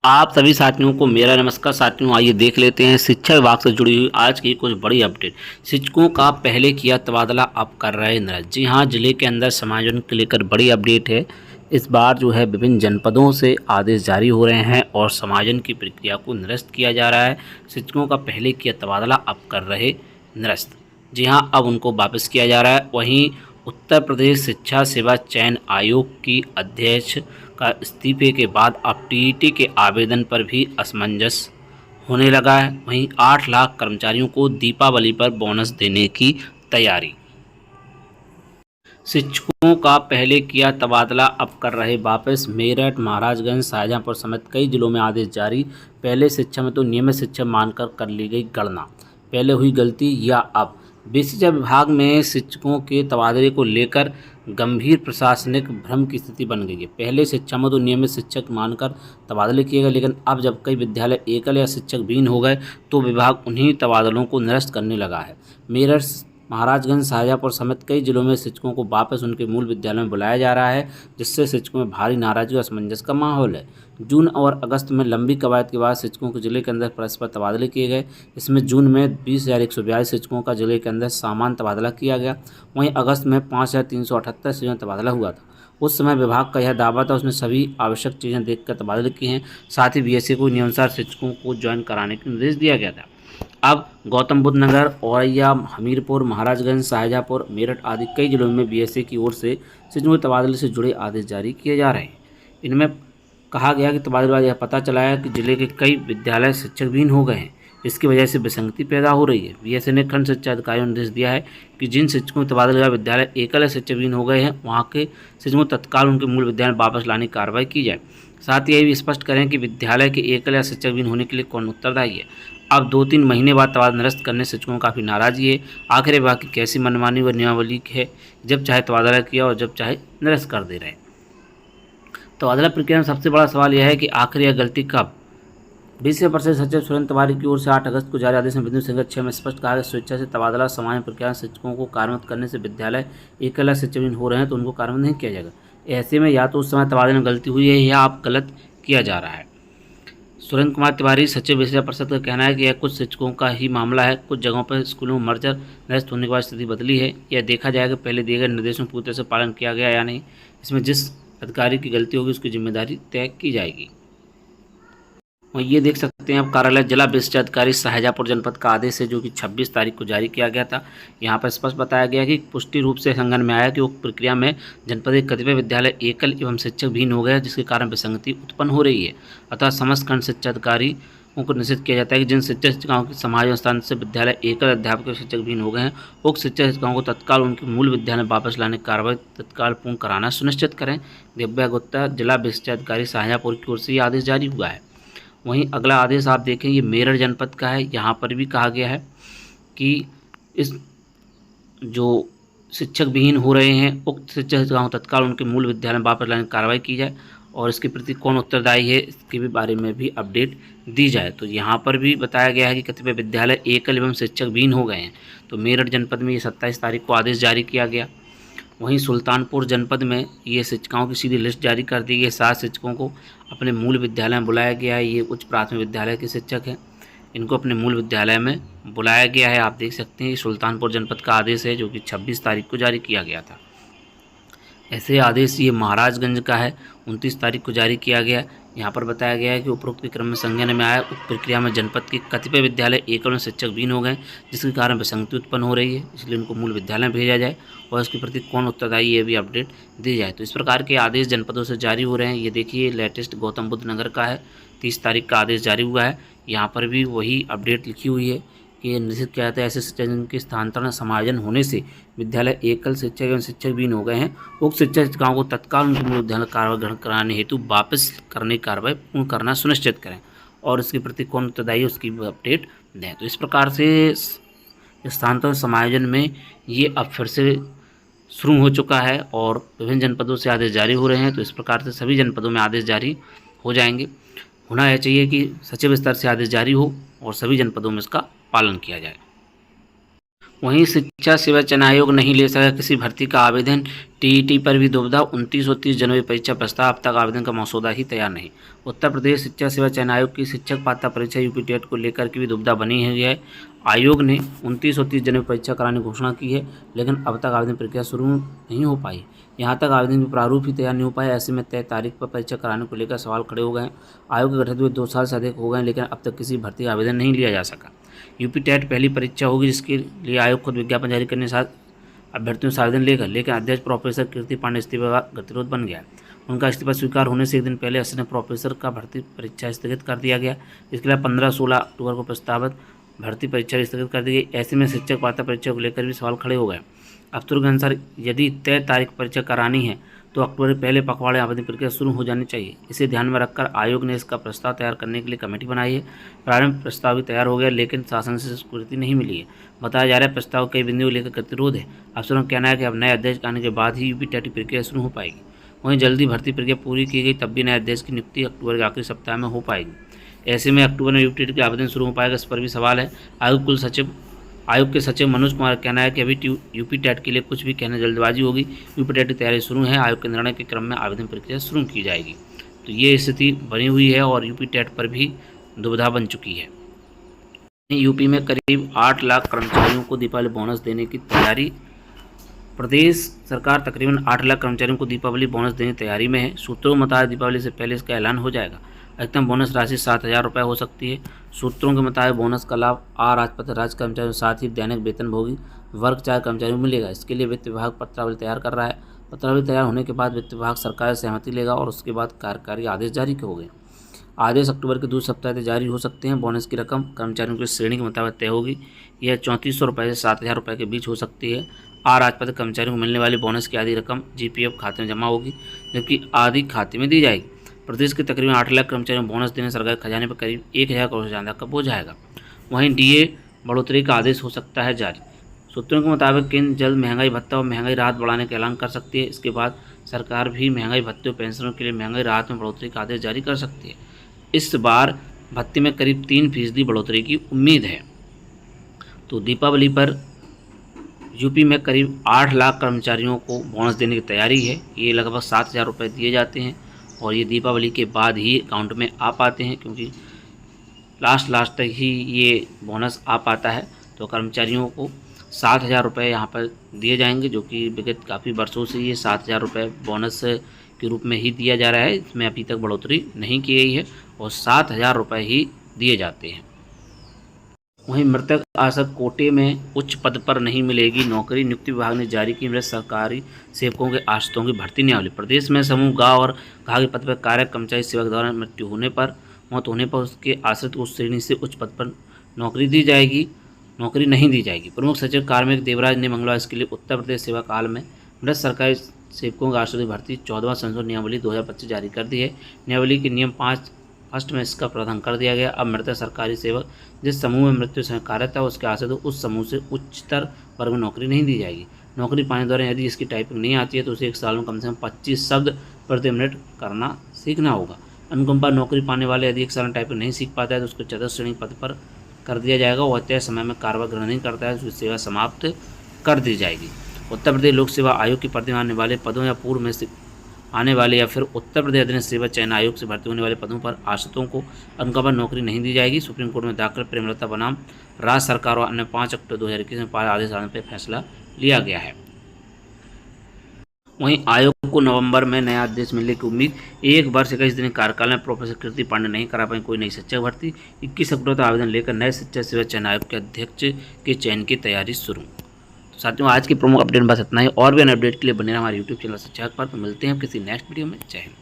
आप सभी साथियों को मेरा नमस्कार। साथियों, आइए देख लेते हैं शिक्षा विभाग से जुड़ी हुई आज की कुछ बड़ी अपडेट। शिक्षकों का पहले किया तबादला अब कर रहे निरस्त। जी हाँ, जिले के अंदर समायोजन को लेकर बड़ी अपडेट है। इस बार जो है विभिन्न जनपदों से आदेश जारी हो रहे हैं और समायोजन की प्रक्रिया को निरस्त किया जा रहा है। शिक्षकों का पहले किया तबादला अब कर रहे निरस्त। जी हाँ, अब उनको वापस किया जा रहा है। वहीं उत्तर प्रदेश शिक्षा सेवा चयन आयोग की अध्यक्ष का इस्तीफे के बाद अब टीईटी के आवेदन पर भी असमंजस होने लगा है। वहीं 8 लाख कर्मचारियों को दीपावली पर बोनस देने की तैयारी। शिक्षकों का पहले किया तबादला अब कर रहे वापस। मेरठ, महाराजगंज, शाहजहांपुर समेत कई जिलों में आदेश जारी। पहले शिक्षा में तो नियमित शिक्षक मानकर कर ली गई गणना। पहले हुई गलती या अब? शिक्षा विभाग में शिक्षकों के तबादले को लेकर गंभीर प्रशासनिक भ्रम की स्थिति बन गई है। पहले शिक्षा में तो नियमित शिक्षक मानकर तबादले किए गए, लेकिन अब जब कई विद्यालय एकल या शिक्षक विहीन हो गए तो विभाग उन्हीं तबादलों को निरस्त करने लगा है। मेरठ, महाराजगंज, शाहजहांपुर समेत कई जिलों में शिक्षकों को वापस उनके मूल विद्यालय में बुलाया जा रहा है, जिससे शिक्षकों में भारी नाराजगी और असमंजस का माहौल है। जून और अगस्त में लंबी कवायद के बाद शिक्षकों को जिले के अंदर परस्पर तबादले किए गए। इसमें जून में 20,142 शिक्षकों का जिले के अंदर सामान्य तबादला किया गया। वहीं अगस्त में 5,378 शिक्षकों का तबादला हुआ था। उस समय विभाग का यह दावा था, उसने सभी आवश्यक चीज़ें देखकर तबादले किए हैं। साथ ही बीएसए को नियमानुसार शिक्षकों को ज्वाइन कराने का निर्देश दिया गया था। अब गौतम बुद्ध नगर, औरैया, हमीरपुर, महाराजगंज, शाहजहांपुर, मेरठ आदि कई जिलों में बीएसए की ओर से शिक्षकों के तबादले से जुड़े आदेश जारी किए जा रहे हैं। इनमें कहा गया कि तबादले के बाद यह पता चला है कि जिले के कई विद्यालय शिक्षक विहीन हो गए हैं। इसकी वजह से विसंगति पैदा हो रही है। बीएसए ने खंड शिक्षा अधिकारियों ने निर्देश दिया है कि जिन शिक्षकों के तबादले का विद्यालय एकल या शिक्षक विहीन हो गए हैं, वहाँ के शिक्षकों को तत्काल उनके मूल विद्यालय वापस लाने की कार्रवाई की जाए। साथ ही यह भी स्पष्ट करें कि विद्यालय के एकल या शिक्षक विहीन होने के लिए कौन उत्तरदायी है। अब 2-3 महीने बाद तबादला निरस्त करने से शिक्षकों को काफ़ी नाराजगी है। आखिर विभाग की कैसी मनमानी व नियमावली है, जब चाहे तबादला किया और जब चाहे निरस्त कर दे रहे। तबादला प्रक्रिया में सबसे बड़ा सवाल यह है कि आखिर यह गलती कब? डीसी परिषद सचिव सुरेंद्र तिवारी की ओर से 8 अगस्त को जारी आदेश में बिंदु संख्या 6 में स्पष्ट कहा कि स्वेच्छा से तबादला सामान्य प्रक्रिया में शिक्षकों को कार्यान्वित करने से विद्यालय एकल या शिक्षक विहीन हो रहे हैं तो उनको कार्यान्वित नहीं किया जाएगा। ऐसे में या तो उस समय तबादले में गलती हुई है या अब गलत किया जा रहा है। सुरेंद्र कुमार तिवारी, सचिव विद्या परिषद का कहना है कि यह कुछ शिक्षकों का ही मामला है। कुछ जगहों पर स्कूलों में मर्जर निरस्त होने के बाद स्थिति बदली है। यह देखा जाएगा पहले दिए गए निर्देशों पूरी तरह से पालन किया गया या नहीं। इसमें जिस अधिकारी की गलती होगी उसकी जिम्मेदारी तय की जाएगी। और ये देख सकते हैं आप कार्यालय जिला विशिष्ट अधिकारी शाहजहांपुर जनपद का आदेश है, जो कि 26 तारीख को जारी किया गया था। यहाँ पर स्पष्ट बताया गया कि पुष्टि रूप से संज्ञान में आया कि उक्त प्रक्रिया में जनपद के कतिपय विद्यालय एकल एवं शिक्षक विहीन हो गए, जिसके कारण विसंगति उत्पन्न हो रही है। अतः समस्त खंड शिक्षा अधिकारी को निश्चित किया जाता है कि जिन शिक्षक शिक्षिकाओं के समाज स्थान से विद्यालय एकल अध्यापक और शिक्षक विहीन हो गए हैं, उक्त शिक्षक शिक्षिकाओं को तत्काल उनके मूल विद्यालय वापस लाने की कार्रवाई तत्काल पूर्ण कराना सुनिश्चित करें। दिव्या गुप्ता, जिला विशिष्ट अधिकारी शाहजहांपुर की ओर से ये आदेश जारी हुआ है। वहीं अगला आदेश आप देखें, ये मेरठ जनपद का है। यहाँ पर भी कहा गया है कि इस जो शिक्षक विहीन हो रहे हैं, उक्त शिक्षक शिक्षिकाओं को तत्काल उनके मूल विद्यालय में वापस लाने की कार्रवाई की जाए और इसके प्रति कौन उत्तरदायी है, इसके भी बारे में भी अपडेट दी जाए। तो यहाँ पर भी बताया गया है कि कतिपय विद्यालय एकल एवं शिक्षक विहीन हो गए हैं। तो मेरठ जनपद में ये 27 तारीख को आदेश जारी किया गया। वहीं सुल्तानपुर जनपद में ये शिक्षकों की सीधी लिस्ट जारी कर दी गई। 7 शिक्षकों को अपने मूल विद्यालय में बुलाया गया है। ये उच्च प्राथमिक विद्यालय के शिक्षक हैं, इनको अपने मूल विद्यालय में बुलाया गया है। आप देख सकते हैं ये सुल्तानपुर जनपद का आदेश है, जो कि 26 तारीख को जारी किया गया था। ऐसे आदेश ये महाराजगंज का है, 29 तारीख को जारी किया गया। यहाँ पर बताया गया है कि उपरोक्त के क्रम में संज्ञान में आया उक्त प्रक्रिया में जनपद के कतिपय विद्यालय एकल शिक्षक विहीन हो गए, जिसके कारण विसंगति उत्पन्न हो रही है, इसलिए उनको मूल विद्यालय में भेजा जाए और इसके प्रति कौन उत्तरदायी ये भी अपडेट दी जाए। तो इस प्रकार के आदेश जनपदों से जारी हो रहे हैं। ये देखिए लेटेस्ट गौतम बुद्ध नगर का है, 30 तारीख का आदेश जारी हुआ है। यहाँ पर भी वही अपडेट लिखी हुई है कि निश्चित किया जाता है ऐसे शिक्षक के स्थानांतरण समायोजन होने से विद्यालय एकल शिक्षक एवं शिक्षक विहीन हो गए हैं, उक्त शिक्षक शिक्षिकाओं को तत्काल उनके मूल विद्यालय कार्रवाई ग्रहण कराने हेतु वापस करने की कार्रवाई पूर्ण करना सुनिश्चित करें और इसके प्रति कौन उत्तरदायी उसकी अपडेट दें। तो इस प्रकार से स्थानांतरण समायोजन में ये अब फिर से शुरू हो चुका है और विभिन्न जनपदों से आदेश जारी हो रहे हैं। तो इस प्रकार से सभी जनपदों में आदेश जारी हो जाएंगे। होना यह चाहिए कि सचिव स्तर से आदेश जारी हो और सभी जनपदों में इसका पालन किया जाए। वहीं शिक्षा सेवा चयन आयोग नहीं ले सका किसी भर्ती का आवेदन। टीईटी पर भी दुविधा। 29 और 30 जनवरी परीक्षा प्रस्ताव, अब तक आवेदन का मसौदा ही तैयार नहीं। उत्तर प्रदेश शिक्षा सेवा चयन आयोग की शिक्षक पात्रता परीक्षा यूपी टेट को लेकर के भी दुविधा बनी है। आयोग ने 29 और 30 जनवरी परीक्षा कराने की घोषणा की है, लेकिन अब तक आवेदन प्रक्रिया शुरू नहीं हो पाई। यहाँ तक आवेदन के प्रारूप ही तैयार नहीं हो पाया। ऐसे में तय तारीख पर परीक्षा कराने को लेकर सवाल खड़े हो गए हैं। आयोग के गठित हुए 2 साल से अधिक हो गए, लेकिन अब तक किसी भर्ती का आवेदन नहीं लिया जा सका। यूपी टेट पहली परीक्षा होगी जिसके लिए आयोग खुद विज्ञापन जारी करने के साथ अभ्यर्थियों से आवेदन लेकर, लेकिन अध्यक्ष प्रोफेसर कीर्ति पांडे इस्तीफे का गतिरोध बन गया। उनका इस्तीफा स्वीकार होने से एक दिन पहले असिस्टेंट प्रोफेसर का भर्ती परीक्षा स्थगित कर दिया गया। इसके अलावा 15-16 अक्टूबर को प्रस्तावित भर्ती परीक्षा स्थगित कर दी गई। ऐसे में शिक्षक पात्रता परीक्षा को लेकर भी सवाल खड़े हो गए। अफसरों के अनुसार यदि तय तारीख परीक्षा करानी है तो अक्टूबर के पहले पखवाड़े आवेदन प्रक्रिया शुरू हो जानी चाहिए। इसे ध्यान में रखकर आयोग ने इसका प्रस्ताव तैयार करने के लिए कमेटी बनाई है। प्रारंभिक प्रस्ताव भी तैयार हो गया, लेकिन शासन से स्वीकृति नहीं मिली है। बताया जा रहा है प्रस्ताव कई बिंदुओं को लेकर गतिरोध है। अफसरों का कहना है कि अब नए अध्यक्ष आने के बाद ही यूपी टेट की प्रक्रिया शुरू हो पाएगी। वहीं जल्दी भर्ती प्रक्रिया पूरी की गई तब भी नए अध्यक्ष की नियुक्ति अक्टूबर के आखिरी सप्ताह में हो पाएगी। ऐसे में अक्टूबर में यूपी टेट के आवेदन शुरू हो पाएगा, इस पर भी सवाल है। आयोग के सचिव मनोज कुमार का कहना है कि अभी यूपी टेट के लिए कुछ भी कहने जल्दबाजी होगी। यूपी टेट की तैयारी शुरू है। आयोग के निर्णय के क्रम में आवेदन प्रक्रिया शुरू की जाएगी। तो ये स्थिति बनी हुई है और यूपी टेट पर भी दुविधा बन चुकी है। यूपी में करीब 8 लाख कर्मचारियों को दीपावली बोनस देने की तैयारी। प्रदेश सरकार तकरीबन 8 लाख कर्मचारियों को दीपावली बोनस देने की तैयारी में है। सूत्रों के मुताबिक दीपावली से पहले इसका ऐलान हो जाएगा। अधिकतम बोनस राशि 7,000 रुपये हो सकती है। सूत्रों के मुताबिक बोनस का लाभ अराजपत्रित राज्य कर्मचारियों साथ ही दैनिक वेतनभोगी वर्ग 4 कर्मचारियों को मिलेगा। इसके लिए वित्त विभाग पत्रावली तैयार कर रहा है। पत्रावली तैयार होने के बाद वित्त विभाग सरकार से सहमति लेगा और उसके बाद कार्यकारी आदेश जारी होंगे। आदेश अक्टूबर के दूसरे सप्ताह तक जारी हो सकते हैं। बोनस की रकम कर्मचारियों की श्रेणी के मुताबिक तय होगी। यह 3400 रुपये से 7,000 रुपये के बीच हो सकती है। अराजपत्रित कर्मचारियों को मिलने वाली बोनस की आधी रकम जीपीएफ खाते में जमा होगी, जबकि आधी खाते में दी जाएगी। प्रदेश के तकरीबन 8 लाख कर्मचारियों को बोनस देने सरकारी खजाने पर करीब 1,000 करोड़ से ज़्यादा का बोझ आएगा। वहीं डीए बढ़ोतरी का आदेश हो सकता है जारी। सूत्रों के मुताबिक केंद्र जल्द महंगाई भत्ता और महंगाई राहत बढ़ाने का ऐलान कर सकती है। इसके बाद सरकार भी महंगाई भत्ते और पेंशनों के लिए महंगाई राहत में बढ़ोतरी का आदेश जारी कर सकती है। इस बार भत्ते में करीब 3% बढ़ोतरी की उम्मीद है। तो दीपावली पर यूपी में करीब 8 लाख कर्मचारियों को बोनस देने की तैयारी है। ये लगभग 7,000 रुपये दिए जाते हैं और ये दीपावली के बाद ही अकाउंट में आ पाते हैं, क्योंकि लास्ट तक ही ये बोनस आ पाता है। तो कर्मचारियों को 7,000 रुपये यहाँ पर दिए जाएंगे, जो कि विगत काफ़ी वर्षों से ये 7,000 रुपये बोनस के रूप में ही दिया जा रहा है। इसमें अभी तक बढ़ोतरी नहीं की गई है और 7,000 रुपये ही दिए जाते हैं। वहीं मृतक आश्रित कोटे में उच्च पद पर नहीं मिलेगी नौकरी। नियुक्ति विभाग ने जारी की मृत सरकारी सेवकों के आश्रितों की भर्ती नियमावली। प्रदेश में समूह गा और घा के पद पर कार्य कर्मचारी सेवक द्वारा मौत होने पर उसके आश्रित उस श्रेणी से उच्च पद पर नौकरी नहीं दी जाएगी। प्रमुख सचिव कार्मिक देवराज ने मंगलवार इसके लिए उत्तर प्रदेश सेवा काल में मृत सरकारी सेवकों के आश्रित भर्ती 14वां संशोधन नियमावली 2025 जारी कर दी है। नियमावली के नियम 5 फर्स्ट में इसका प्रावधान कर दिया गया। अब मृतक सरकारी सेवक जिस समूह में मृत्यु समय कार्यरत था उसके आश्रित उस समूह से उच्चतर वर्ग में नौकरी नहीं दी जाएगी। नौकरी पाने दौरान यदि इसकी टाइपिंग नहीं आती है तो उसे 1 साल में कम से कम 25 शब्द प्रति मिनट करना सीखना होगा। अनुकंपा नौकरी पाने वाले यदि 1 साल में टाइपिंग नहीं सीख पाता है तो उसको चतुर्थ श्रेणी पद पर कर दिया जाएगा और तय समय में कार्यभार ग्रहण नहीं करता है तो उसकी सेवा समाप्त कर दी जाएगी। उत्तर प्रदेश लोक सेवा आयोग की भर्ती में आने वाले पदों या पूर्व में आने वाले या फिर उत्तर प्रदेश अधीन सेवा चयन आयोग से भर्ती होने वाले पदों पर आश्रितों को अनुकंपा नौकरी नहीं दी जाएगी। सुप्रीम कोर्ट में दाखिल प्रेमलता बनाम राज्य सरकार और अन्य 5 अक्टूबर 2021 में पारित आदेश आने पर फैसला लिया गया है। वहीं आयोग को नवंबर में नया आदेश मिलने की उम्मीद। 1 वर्ष 21 दिन कार्यकाल में प्रोफेसर कीर्ति पांडे नहीं करा पाई कोई नई शिक्षक भर्ती। 21 अक्टूबर तक आवेदन लेकर नए शिक्षा सेवा चयन आयोग के अध्यक्ष के चयन की तैयारी शुरू। साथियों, आज की प्रमुख अपडेट बस इतना ही। और भी अन्य अपडेट के लिए बने रहे हमारे यूट्यूब चैनल शिक्षा पर। मिलते हैं किसी नेक्स्ट वीडियो में। जय हिंद।